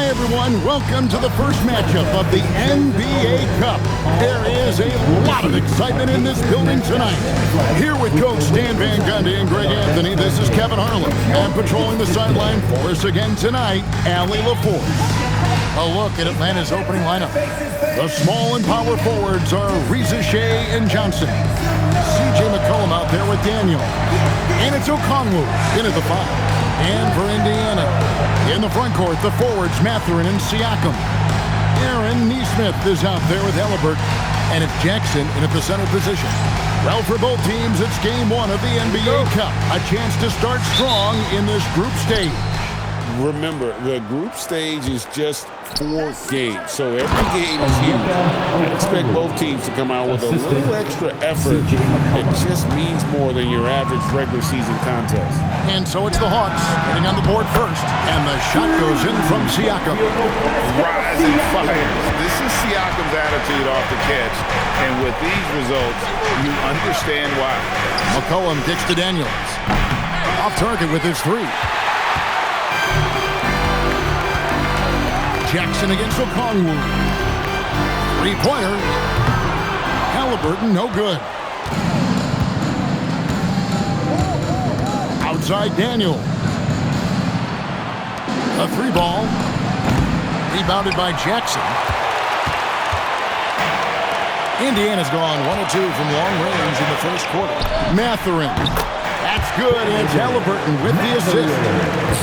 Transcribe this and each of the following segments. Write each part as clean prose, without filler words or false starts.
Hey everyone, welcome to the first matchup of the NBA Cup. There is a lot of excitement in this building tonight. Here with Coach Stan Van Gundy and Greg Anthony, this is Kevin Harlan. And patrolling the sideline for us again tonight, Allie LaForce. A look at Atlanta's opening lineup. The small and power forwards are Reza Shea and Johnson. CJ McCollum out there with Daniel. And it's Okongwu in at the 5. And for Indiana, in the front court, the forwards Mathurin and Siakam. Aaron Nesmith is out there with Halliburton. And it's Jackson in at the center position. Well, for both teams, it's game 1 of the NBA Cup. A chance to start strong in this group stage. Remember, the group stage is just 4 games, so every game is huge. I expect both teams to come out with a little extra effort. It just means more than your average regular season contest. And so it's the Hawks getting on the board first, and the shot goes in from Siakam. Rising fires. This is Siakam's attitude off the catch, and with these results, you understand why. McCollum kicks to Daniels. Off target with his 3. Jackson against Okongwu. 3-pointer. Halliburton, no good. Outside Daniel. A 3-ball. Rebounded by Jackson. Indiana's gone 1 of 2 from long range in the first quarter. Mathurin. That's good, and it's Halliburton with the assist.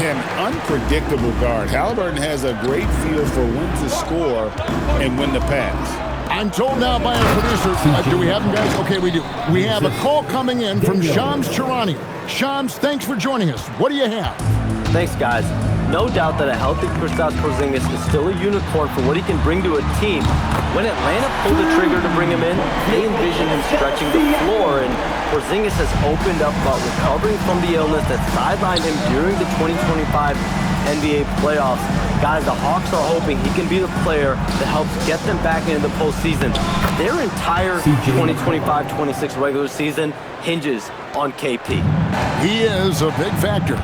An unpredictable guard. Halliburton has a great feel for when to score and when to pass. I'm told now by our producer, do we have them, guys? Okay, we do. We have a call coming in from Shams Charania. Shams, thanks for joining us. What do you have? Thanks, guys. No doubt that a healthy Kristaps Porzingis is still a unicorn for what he can bring to a team. When Atlanta pulled the trigger to bring him in, they envisioned him stretching the floor, and Porzingis has opened up about recovering from the illness that sidelined him during the 2025 NBA playoffs. Guys, the Hawks are hoping he can be the player that helps get them back into the postseason. Their entire 2025-26 regular season hinges on KP. He is a big factor.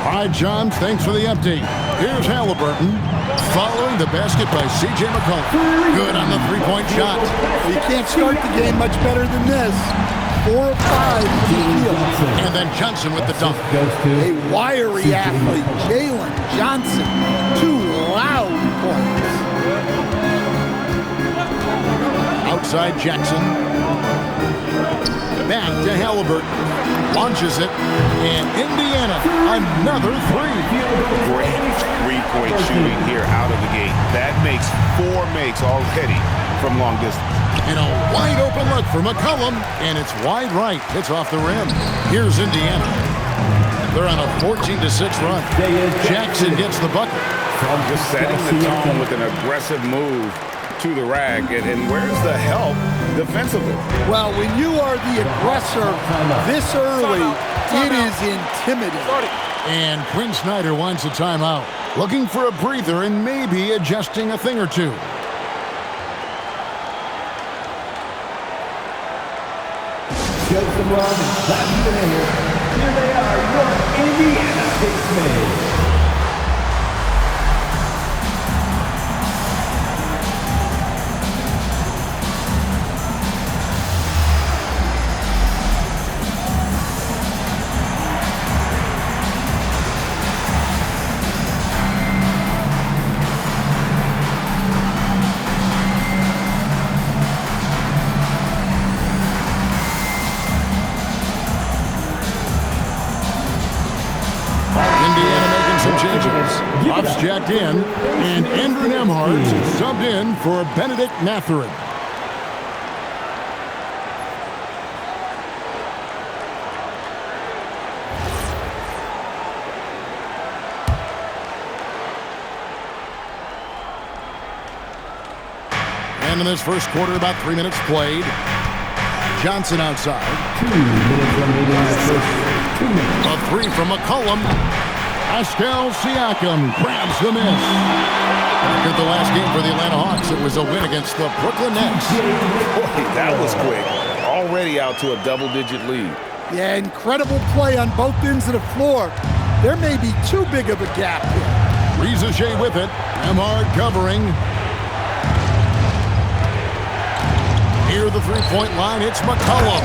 All right, John, thanks for the update. Here's Halliburton following the basket by C.J. McCollum. Good on the 3-point shot. You can't start the game much better than this. 4 of 5 to the field. And then Johnson with the dunk. A wiry athlete, Jalen Johnson. 2 loud points. Outside Jackson. Back to Halliburton. Launches it. And Indiana, another 3. Great three-point shooting here out of the gate. That makes 4 makes already from long distance. And a wide open look for McCollum, and it's wide right. It's off the rim. Here's Indiana. They're on a 14-6 run. Jackson gets the bucket. Just setting the tone with an aggressive move to the rack. And where's the help defensively? Well, when you are the aggressor this early, it is intimidating. And Quinn Snyder wants a timeout. Looking for a breather and maybe adjusting a thing or two. Show some love and clap some hands. Here they are, your Indiana Spacemen. Off's jacked in, and Andrew Nembhard subbed in for Benedict Mathurin. And in this first quarter, about 3 minutes played. Johnson outside. 2 minutes remaining in the first 2 minutes. A 3 from McCollum. Pascal Siakam grabs the miss. Back at the last game for the Atlanta Hawks, it was a win against the Brooklyn Nets. Boy, that was quick. Already out to a double-digit lead. Yeah, incredible play on both ends of the floor. There may be too big of a gap here. Reza Shea with it. Emard covering. Near the three-point line, it's McCollum.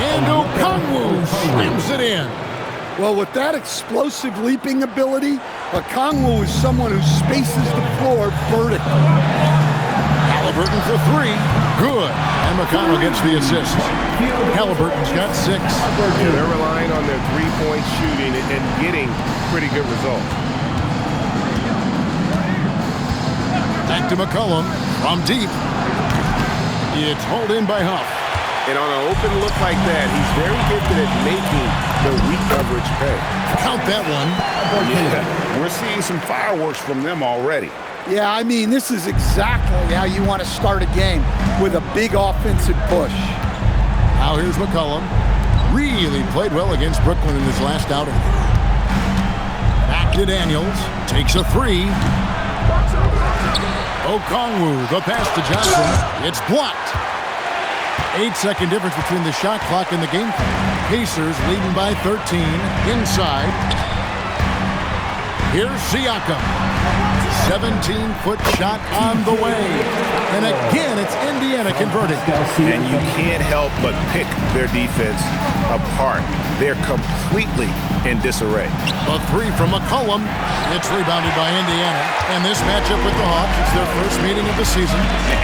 And Okongwu slams it in. Well, with that explosive leaping ability, Okongwu is someone who spaces the floor vertically. Halliburton for three. Good. And McConnell gets the assist. Halliburton's got 6. Yeah, they're relying on their three-point shooting and getting pretty good results. Back to McCollum from deep. It's hauled in by Huff. And on an open look like that, he's very gifted at making the weak coverage pay. Count that one. Yeah, we're seeing some fireworks from them already. Yeah, I mean, this is exactly how you want to start a game, with a big offensive push. Now here's McCollum. Really played well against Brooklyn in his last outing. Back to Daniels. Takes a 3. Okongwu, the pass to Johnson. It's blocked. 8-second difference between the shot clock and the game clock. Pacers leading by 13. Inside. Here's Siakam. 17-foot shot on the way. And again, it's Indiana converting. And you can't help but pick their defense apart. They're completely in disarray. A 3 from McCollum. It's rebounded by Indiana. And this matchup with the Hawks, it's their first meeting of the season.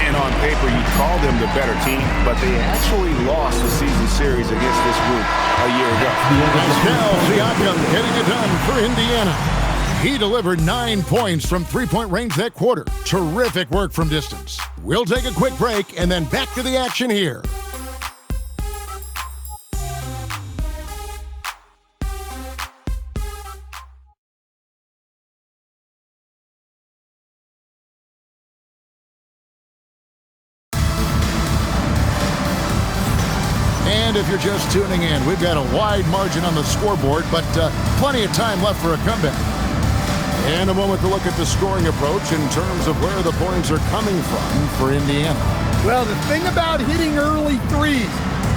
And on paper, you call them the better team, but they actually lost the season series against this group a year ago. Pascal Siakam getting it done for Indiana. He delivered 9 points from three-point range that quarter. Terrific work from distance. We'll take a quick break and then back to the action here. And if you're just tuning in, we've got a wide margin on the scoreboard, but plenty of time left for a comeback. And a moment to look at the scoring approach in terms of where the points are coming from for Indiana. Well, the thing about hitting early threes,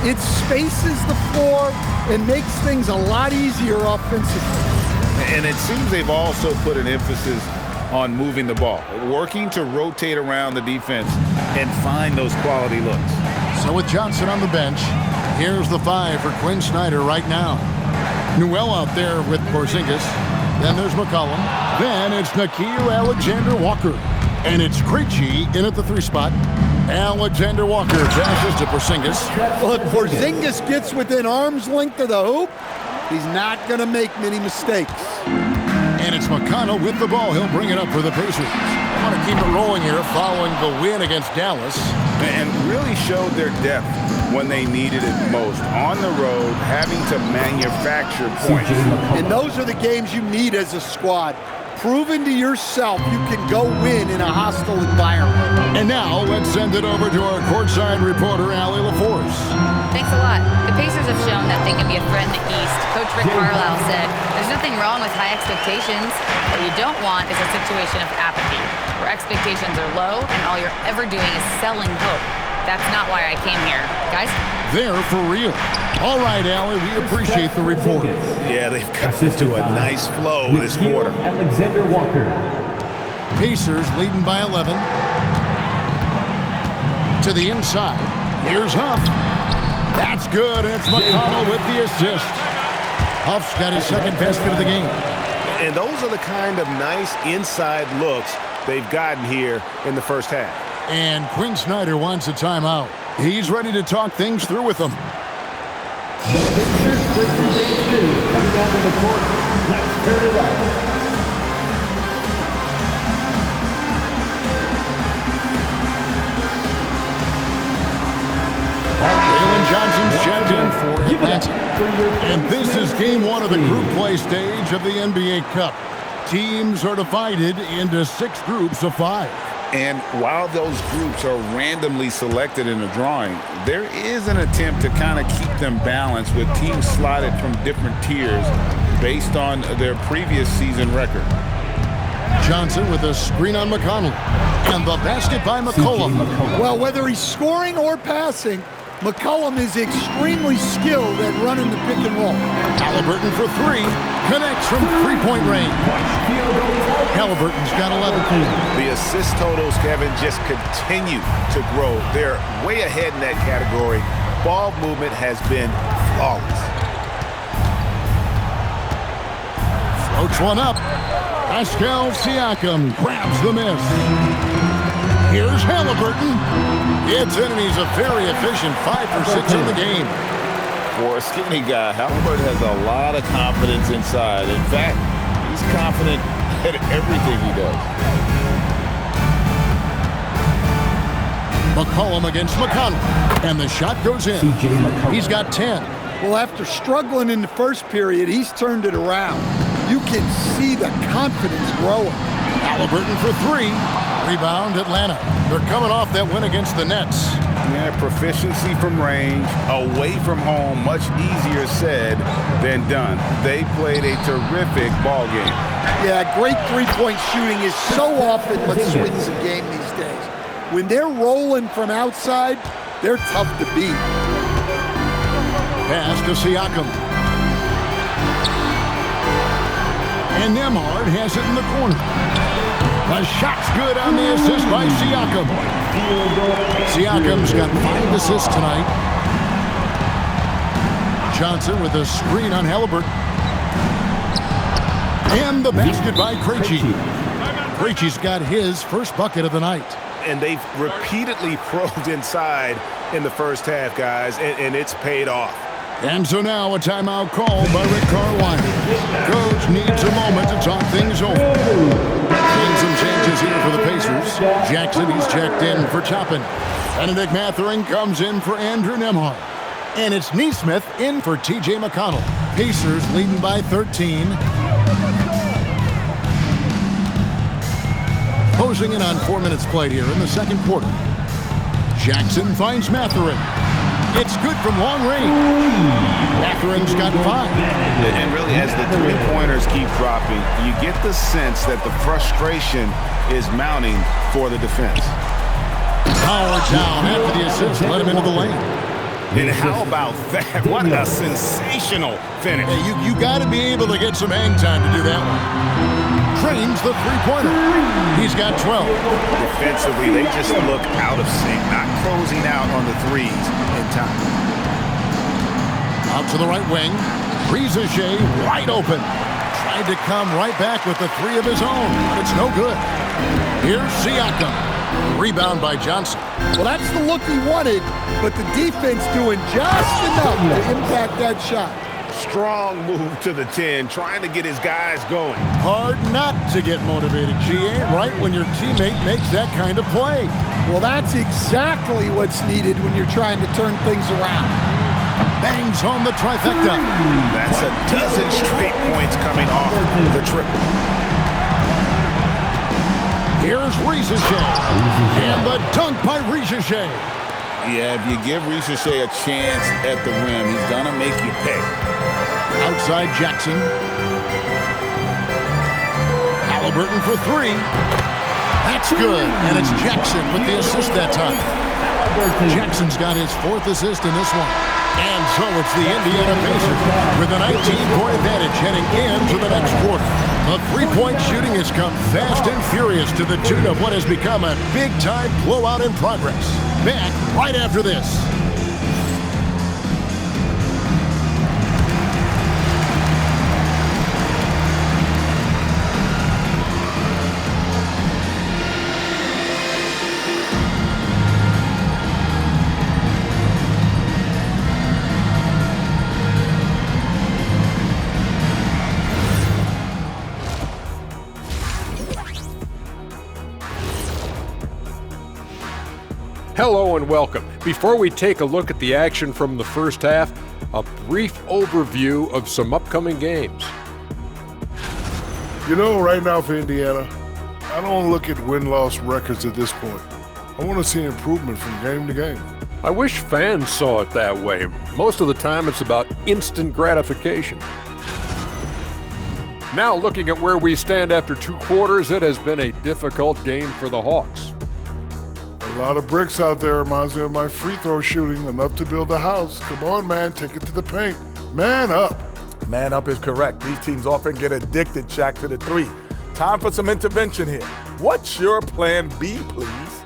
it spaces the floor and makes things a lot easier offensively. And it seems they've also put an emphasis on moving the ball, working to rotate around the defense and find those quality looks. So with Johnson on the bench, here's the 5 for Quinn Snyder right now. Newell out there with Porzingis. Then there's McCollum. Then it's Nickeil Alexander-Walker. And it's Krejci in at the 3 spot. Alexander Walker passes to Porzingis. Well, if Porzingis gets within arm's length of the hoop, he's not going to make many mistakes. And it's McConnell with the ball. He'll bring it up for the Pacers. They want to keep it rolling here following the win against Dallas. And really showed their depth when they needed it most. On the road, having to manufacture points. And those are the games you need as a squad. Proving to yourself you can go win in a hostile environment. And now let's send it over to our courtside reporter, Allie LaForce. Thanks a lot. The Pacers have shown that they can be a threat in the East. Coach Rick Carlisle said, there's nothing wrong with high expectations. What you don't want is a situation of apathy, where expectations are low and all you're ever doing is selling hope. That's not why I came here. Guys? They're for real. All right, Allie, we appreciate the report. Yeah, they've got into a nice flow this quarter. Alexander Walker. Pacers leading by 11. To the inside. Here's Huff. That's good. It's McConnell with the assist. Huff's got his second basket of the game. And those are the kind of nice inside looks they've gotten here in the first half. And Quinn Snyder wants a timeout. He's ready to talk things through with them. The Pacers play for game 2. Coming down to the court. Let's turn it up. Jalen Johnson's checked in for Atlanta. And this is game 1 of the group play stage of the NBA Cup. Teams are divided into 6 groups of 5. And while those groups are randomly selected in a drawing, there is an attempt to kind of keep them balanced with teams slotted from different tiers based on their previous season record. Johnson with a screen on McConnell. And the basket by McCollum. Well, whether he's scoring or passing, McCollum is extremely skilled at running the pick and roll. Halliburton for three. Connects from three-point range. Halliburton's got 11. The assist totals, Kevin, just continue to grow. They're way ahead in that category. Ball movement has been flawless. Floats one up. Pascal Siakam grabs the miss. Here's Halliburton. Gets in, and he's a very efficient 5 for 6 in the game. For a skinny guy, Halliburton has a lot of confidence inside. In fact, he's confident at everything he does. McCollum against McConnell, and the shot goes in. He's got 10. Well, after struggling in the first period, he's turned it around. You can see the confidence growing. Halliburton for three. Rebound, Atlanta. They're coming off that win against the Nets. Yeah, proficiency from range, away from home, much easier said than done. They played a terrific ball game. Yeah, great three-point shooting is so often what swings a game these days. When they're rolling from outside, they're tough to beat. Pass to Siakam. And Nembhard has it in the corner. The shot's good on the assist by Siakam. Siakam's got 5 assists tonight. Johnson with a screen on Halliburton. And the basket by Krejci. Krejci's got his first bucket of the night. And they've repeatedly probed inside in the first half, guys, and it's paid off. And so now a timeout called by Rick Carlisle. Coach needs a moment to talk things over. Seeing some changes here for the Pacers. Jackson, he's checked in for Toppin. Benedict Mathurin comes in for Andrew Nembhard. And it's Nesmith in for T.J. McConnell. Pacers leading by 13. Closing in on 4 minutes played here in the second quarter. Jackson finds Mathurin. It's good from long range. Mathurin's got 5. And really, as the three-pointers keep dropping, you get the sense that the frustration is mounting for the defense. Howard down after the assist. Let him into the lane. And how about that? What a sensational finish. Hey, you got to be able to get some hang time to do that one. Trains the three-pointer. He's got 12. Defensively, they just look out of sync, not closing out on the threes in time. Out to the right wing. Rizachet wide open. Tried to come right back with the 3 of his own, but it's no good. Here's Siakam. Rebound by Johnson. Well, that's the look he wanted, but the defense doing just enough to impact that shot. Strong move to the 10, trying to get his guys going. Hard not to get motivated, GA, right when your teammate makes that kind of play. Well, that's exactly what's needed when you're trying to turn things around. Bangs home the trifecta. That's a dozen straight points coming off the triple. Here's Rizachet. And the dunk by Rizachet. Yeah, if you give Rizachet a chance at the rim, he's going to make you pay. Outside Jackson. Halliburton for 3. That's good. And it's Jackson with the assist that time. Jackson's got his 4th assist in this one. And so it's the Indiana Pacers with a 19-point advantage heading into the next quarter. The three-point shooting has come fast and furious to the tune of what has become a big-time blowout in progress. Back right after this. Hello and welcome. Before we take a look at the action from the first half, a brief overview of some upcoming games. You know, right now for Indiana, I don't look at win-loss records at this point. I want to see improvement from game to game. I wish fans saw it that way. Most of the time it's about instant gratification. Now looking at where we stand after 2 quarters, it has been a difficult game for the Hawks. A lot of bricks out there. Reminds me of my free throw shooting. Enough to build a house. Come on, man. Take it to the paint. Man up. Man up is correct. These teams often get addicted, Shaq, to the three. Time for some intervention here. What's your plan B, please?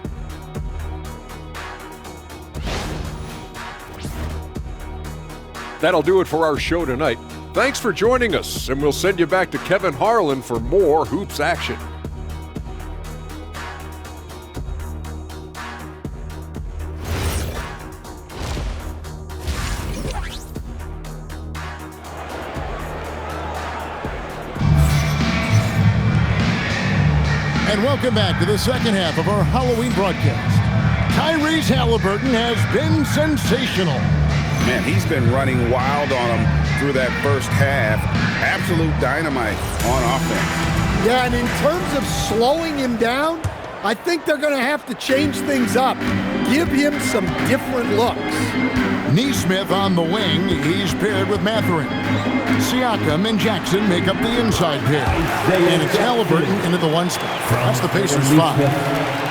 That'll do it for our show tonight. Thanks for joining us, and we'll send you back to Kevin Harlan for more hoops action. And welcome back to the second half of our Halloween broadcast. Tyrese Halliburton has been sensational. Man, he's been running wild on him through that first half. Absolute dynamite on offense. Yeah, and in terms of slowing him down, I think they're going to have to change things up. Give him some different looks. Neesmith on the wing. He's paired with Mathurin. Siakam and Jackson make up the inside pair. And it's Halliburton into the one spot. That's the Pacers' 5.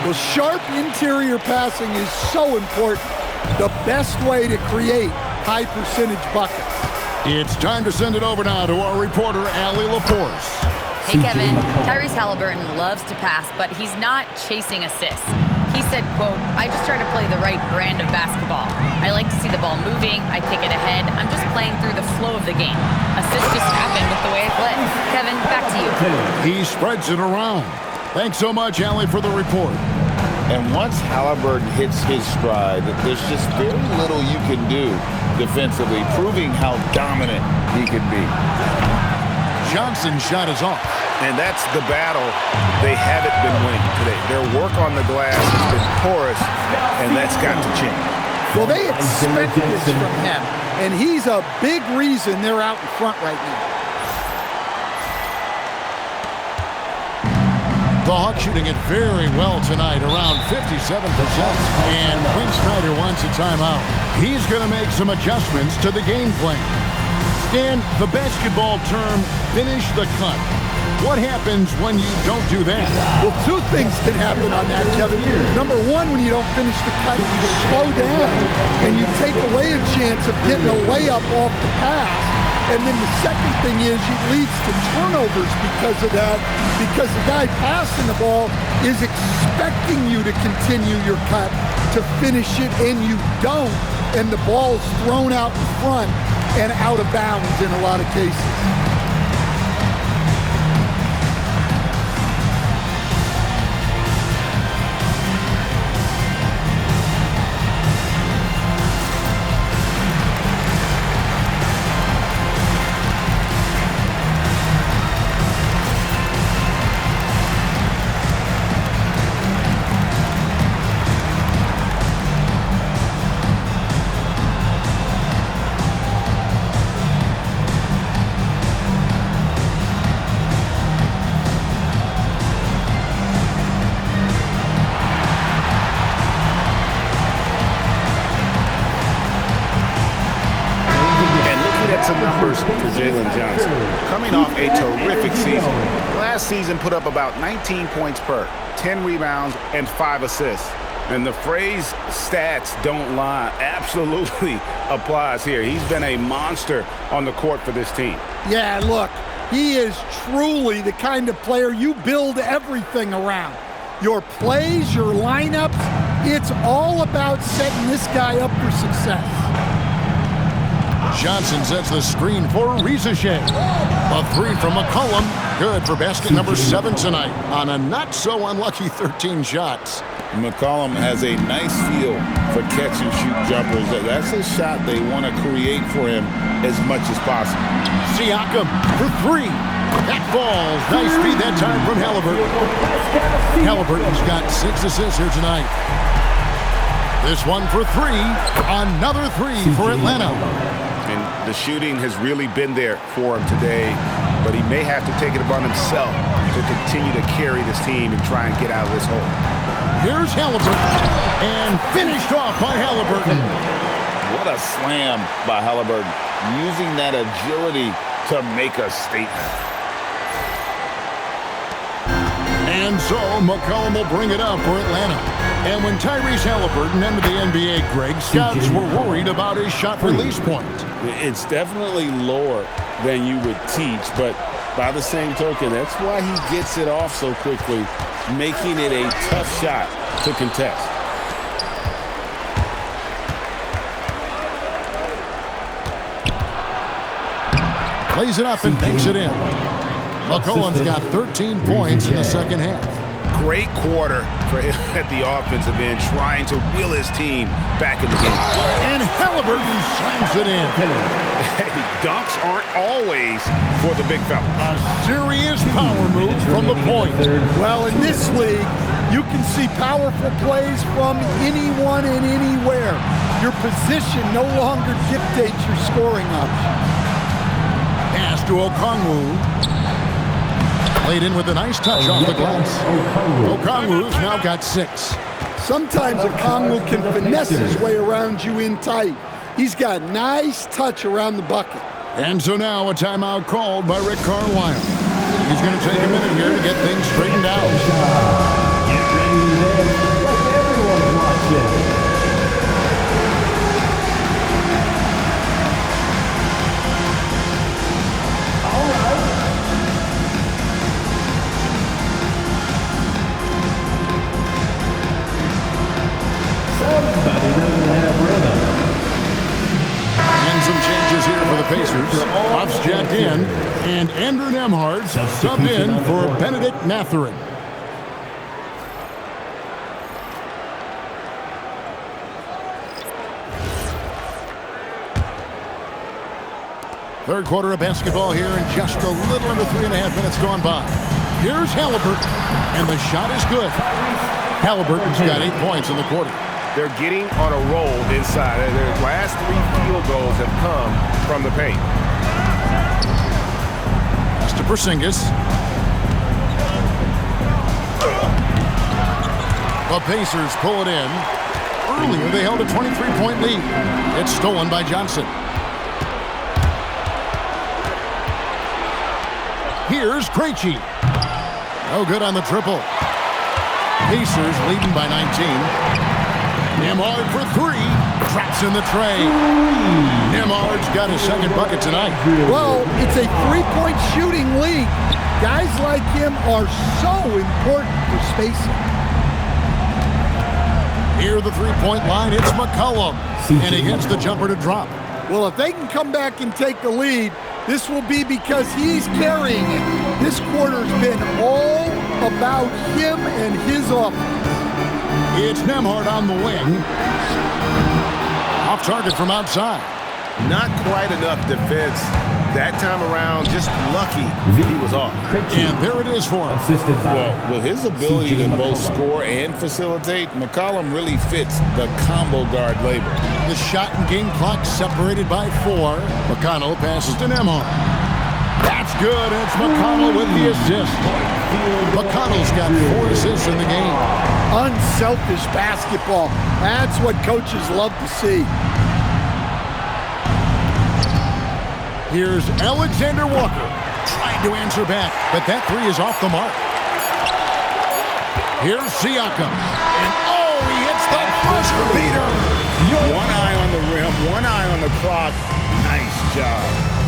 Well, sharp interior passing is so important. The best way to create high percentage buckets. It's time to send it over now to our reporter, Allie Laforce. Hey, Kevin. Tyrese Halliburton loves to pass, but he's not chasing assists. He said, quote, "I just try to play the right brand of basketball. I like to see the ball moving. I kick it ahead. I'm just playing through the flow of the game. Assists just happen with the way I play." Kevin, back to you. He spreads it around. Thanks so much, Allie, for the report. And once Halliburton hits his stride, there's just very little you can do defensively, proving how dominant he can be. Johnson's shot is off. And that's the battle they haven't been winning today. Their work on the glass has been porous, and that's got to change. Well, they expect this from him, and he's a big reason they're out in front right now. The Hawks shooting it very well tonight, around 57%. And Quinn Snyder wants a timeout. He's going to make some adjustments to the game plan. Stan, the basketball term, finish the cut. What happens when you don't do that? Well, two things can happen on that, Kevin. Number one, when you don't finish the cut, you slow down and you take away a chance of getting a layup off the pass. And then the second thing is it leads to turnovers because of that, because the guy passing the ball is expecting you to continue your cut, to finish it, and you don't, and the ball is thrown out in front and out of bounds in a lot of cases. Coming off a terrific season. Last season put up about 19 points per, 10 rebounds, and 5 assists. And the phrase stats don't lie absolutely applies here. He's been a monster on the court for this team. Yeah, look, he is truly the kind of player you build everything around. Your plays, your lineups, it's all about setting this guy up for success. Johnson sets the screen for Rizachet. A three from McCollum. Good for basket number 7 tonight on a not-so-unlucky 13 shots. McCollum has a nice feel for catch-and-shoot jumpers. That's a shot they want to create for him as much as possible. Siakam for 3. That falls. Nice feed that time from Halliburton. Halliburton's got 6 assists here tonight. This one for 3. Another 3 for Atlanta. And the shooting has really been there for him today, but he may have to take it upon himself to continue to carry this team and try and get out of this hole. Here's Halliburton, and finished off by Halliburton. What a slam by Halliburton, using that agility to make a statement. And so McCollum will bring it up for Atlanta. And when Tyrese Halliburton entered the NBA, Greg, scouts were worried about his shot release point. It's definitely lower than you would teach, but by the same token, that's why he gets it off so quickly, making it a tough shot to contest. Plays it up and banks it in. McCollum's got 13 points in the second half. Great quarter for him at the offensive end, trying to wheel his team back in the game. And Halliburton slams it in. Hey, dunks aren't always for the big fella. A serious power move from the point. Well, in this league, you can see powerful plays from anyone and anywhere. Your position no longer dictates your scoring options. Pass to Okongwu. Played in with a nice touch off the glass. Okongwu's now got 6. Sometimes Okongwu can finesse his way around you in tight. He's got nice touch around the bucket. And so now a timeout called by Rick Carlisle. He's going to take a minute here to get things straightened out. Get ready to live like everyone's watching. And some changes here for the Pacers. Puff's jacked in, and Andrew Nembhard subbed in for Benedict Mathurin. Third quarter of basketball here, and just a little under 3.5 minutes gone by. Here's Halliburton, and the shot is good. Halliburton's got 8 points in the quarter. They're getting on a roll inside. Their last 3 field goals have come from the paint. Pass to Porzingis. The Pacers pull it in. Earlier, they held a 23-point lead. It's stolen by Johnson. Here's Krejci. No good on the triple. Pacers leading by 19. Nembhard for 3. Traps in the tray. Nembhard's got his second bucket tonight. Well, it's a 3-point shooting league. Guys like him are so important for spacing. Near the 3-point line, it's McCollum. And he gets the jumper to drop. Well, if they can come back and take the lead, this will be because he's carrying it. This quarter's been all about him and his offense. It's Nembhard on the wing. Off target from outside. Not quite enough defense that time around. Just lucky he was off. And there it is for him. Well, with his ability to both score and facilitate, McCollum really fits the combo guard label. The shot and game clock separated by 4. McConnell passes to Nembhard. That's good. It's McConnell with the assist. McConnell's got 4 assists in the game. Unselfish basketball. That's what coaches love to see. Here's Alexander Walker trying to answer back, but that 3 is off the mark. Here's Siakam. And he hits the buzzer beater. One eye on the rim, one eye on the clock. Nice job.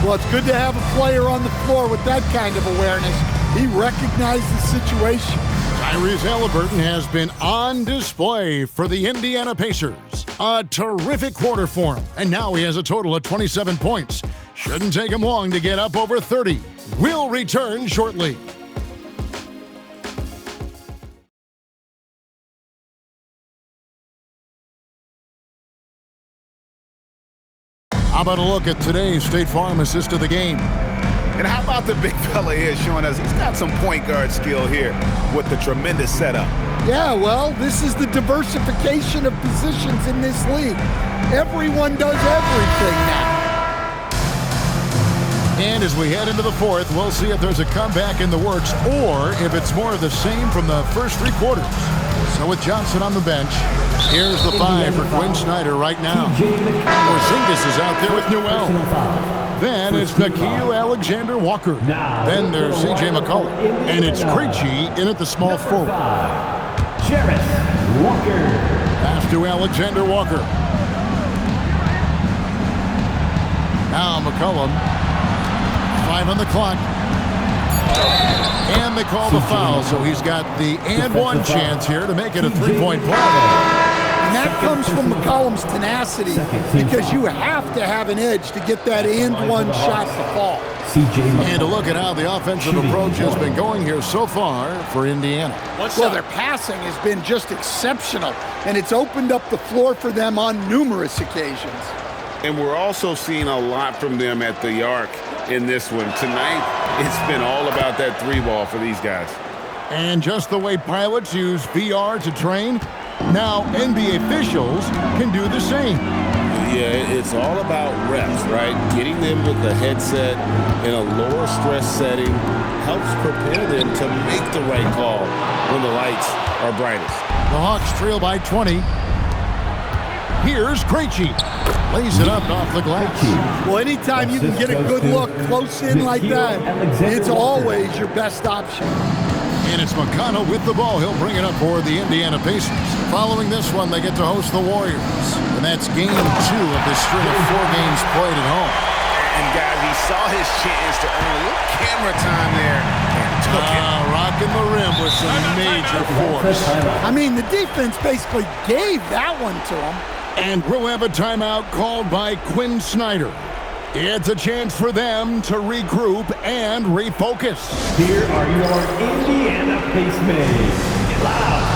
Well, it's good to have a player on the floor with that kind of awareness. He recognized the situation. Tyrese Halliburton has been on display for the Indiana Pacers. A terrific quarter for him, and now he has a total of 27 points. Shouldn't take him long to get up over 30. We'll return shortly. How about a look at today's State Farm assist of the game? And how about the big fella here showing us he's got some point guard skill here with the tremendous setup. Yeah, well, this is the diversification of positions in this league. Everyone does everything now. And as we head into the fourth, we'll see if there's a comeback in the works or if it's more of the same from the first 3 quarters. So with Johnson on the bench, here's the 5 for Quinn Snyder right now. Porzingis is out there with Newell. Then it's Nickeil Alexander-Walker. Then there's C.J. McCollum. And it's Krejci in at the small forward. Walker. Pass to Alexander Walker. Now McCollum. 5 on the clock. And they call the foul, so he's got the and one chance here to make it a three-point play. And that comes from McCollum's tenacity because you have to have an edge to get that and one shot to fall. And to look at how the offensive approach has been going here so far for Indiana. Well, their passing has been just exceptional, and it's opened up the floor for them on numerous occasions. And we're also seeing a lot from them at the arc in this one. Tonight, it's been all about that three ball for these guys. And just the way pilots use VR to train, now NBA officials can do the same. Yeah, it's all about reps, right? Getting them with the headset in a lower stress setting helps prepare them to make the right call when the lights are brightest. The Hawks trail by 20. Here's Krejci. Lays it up off the glass. Well, anytime you can get a good look close in like that, it's always your best option. And it's McConnell with the ball. He'll bring it up for the Indiana Pacers. Following this one, they get to host the Warriors. And that's game 2 of this string of 4 games played at home. And guys, he saw his chance to earn a little camera time there and took it. Rocking the rim with some major force. I mean, the defense basically gave that one to him. And we'll have a timeout called by Quinn Snyder. It's a chance for them to regroup and refocus. Here are your Indiana Pacemates. Get loud.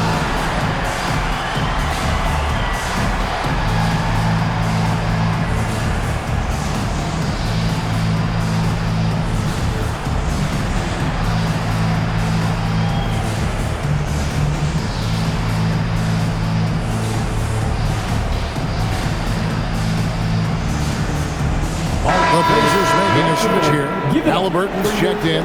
The Pacers making a switch here. Halliburton's checked in.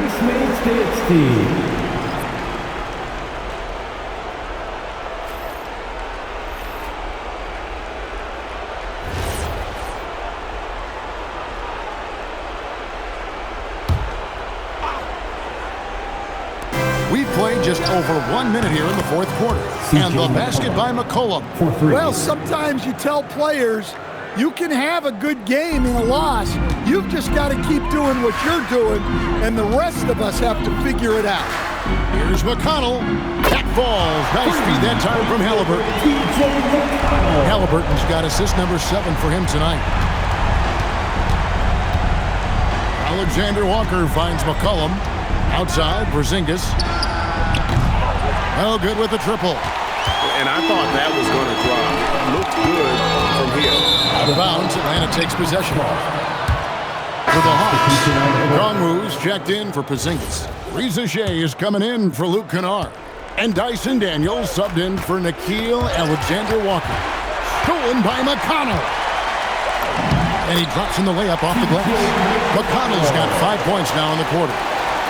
We've played just over 1 minute here in the fourth quarter. And the basket by McCollum. Well, sometimes you tell players you can have a good game in a loss. You've just got to keep doing what you're doing, and the rest of us have to figure it out. Here's McConnell. That falls. Nice feed that time from Halliburton. Halliburton's got assist number 7 for him tonight. Alexander Walker finds McCollum. Outside, Porzingis. Oh, good with the triple. And I thought that was going to drop. It looked good from here. Out of bounds, Atlanta takes possession. For the Hawks, Kongwu's checked in for Porzingis. Reza Shea is coming in for Luke Kennard. And Dyson Daniels subbed in for Nickeil Alexander-Walker. Stolen by McConnell. And he drops in the layup off the glass. McConnell's got 5 points now in the quarter.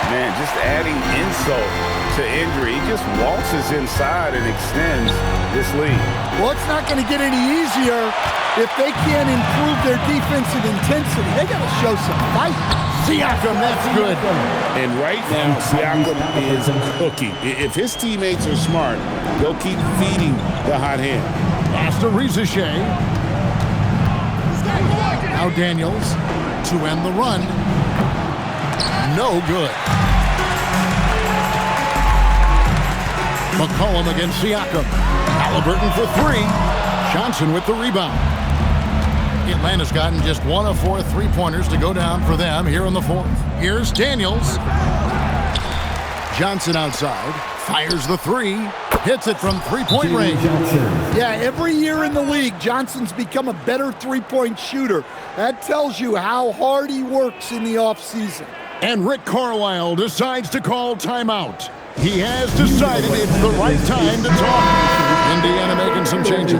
Man, just adding insult to injury. He just waltzes inside and extends this lead. Well, it's not going to get any easier if they can't improve their defensive intensity. They got to show some fight. Siakam, that's good. And right now, Siakam is cooking. If his teammates are smart, they'll keep feeding the hot hand. Pass to Reza Shea. Now Daniels to end the run. No good. McCollum against Siakam. Halliburton for 3. Johnson with the rebound. Atlanta's gotten just 1 of 4 3-pointers to go down for them here in the fourth. Here's Daniels. Johnson outside. Fires the 3. Hits it from 3-point range. Yeah, every year in the league, Johnson's become a better 3-point shooter. That tells you how hard he works in the offseason. And Rick Carlisle decides to call timeout. He has decided it's the right time to talk. Indiana making some changes.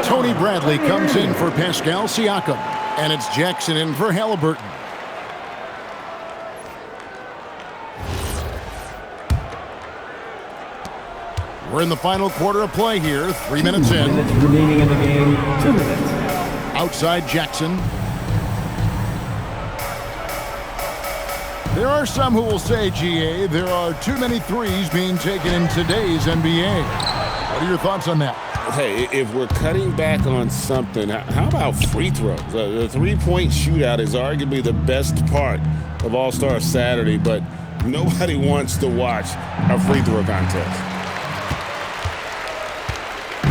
Tony Bradley comes in for Pascal Siakam. And it's Jackson in for Halliburton. We're in the final quarter of play here. 3 minutes in. 2 minutes remaining in the game. 2 minutes. Outside Jackson. There are some who will say, GA, there are too many threes being taken in today's NBA. Well, What are your thoughts on that? Hey, if we're cutting back on something, how about free throws? The three-point shootout is arguably the best part of All-Star Saturday, but nobody wants to watch a free throw contest.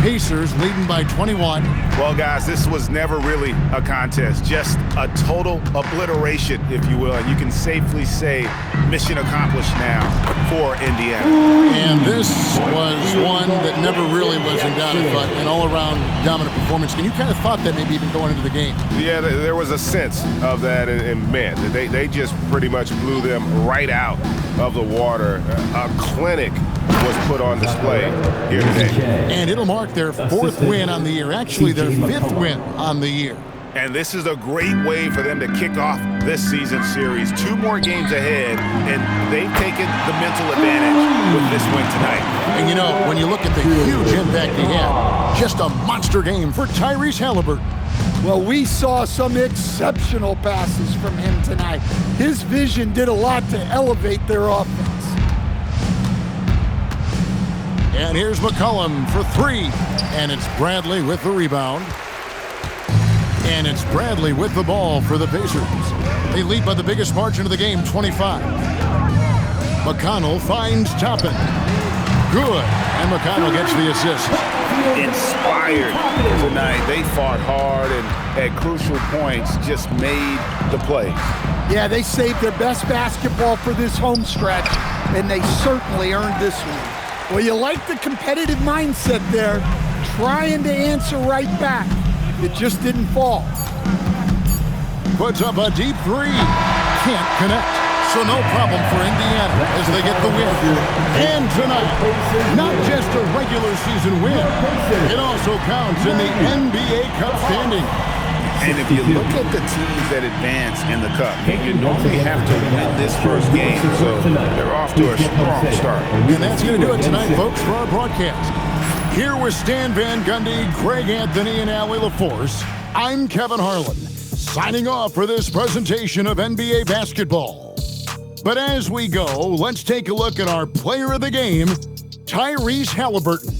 Pacers leading by 21. Well, guys, this was never really a contest, just a total obliteration, if you will. And you can safely say mission accomplished now for Indiana. And this was one that never really was in doubt, but an all-around dominant performance. And you kind of thought that maybe even going into the game. Yeah, there was a sense of that, and man, they just pretty much blew them right out of the water. A clinic was put on display here today. And it'll mark their 4th win on the year, actually their 5th win on the year. And this is a great way for them to kick off this season series. 2 more games ahead, and they've taken the mental advantage with this win tonight. And you know, when you look at the huge impact he had, just a monster game for Tyrese Halliburton. Well, we saw some exceptional passes from him tonight. His vision did a lot to elevate their offense. And here's McCollum for 3. And it's Bradley with the rebound. And it's Bradley with the ball for the Pacers. They lead by the biggest margin of the game, 25. McConnell finds Toppin. Good. And McConnell gets the assist. Inspired tonight. They fought hard and at crucial points just made the plays. Yeah, they saved their best basketball for this home stretch, and they certainly earned this one. Well, you like the competitive mindset there, trying to answer right back. It just didn't fall. Puts up a deep 3. Can't connect. So no problem for Indiana as they get the win. And tonight, not just a regular season win, it also counts in the NBA Cup standing. And if you look at the teams that advance in the Cup, you normally have to win this first game, so they're off to a strong start. And that's going to do it tonight, folks, for our broadcast. Here with Stan Van Gundy, Greg Anthony, and Allie LaForce, I'm Kevin Harlan, signing off for this presentation of NBA basketball. But as we go, let's take a look at our player of the game, Tyrese Halliburton.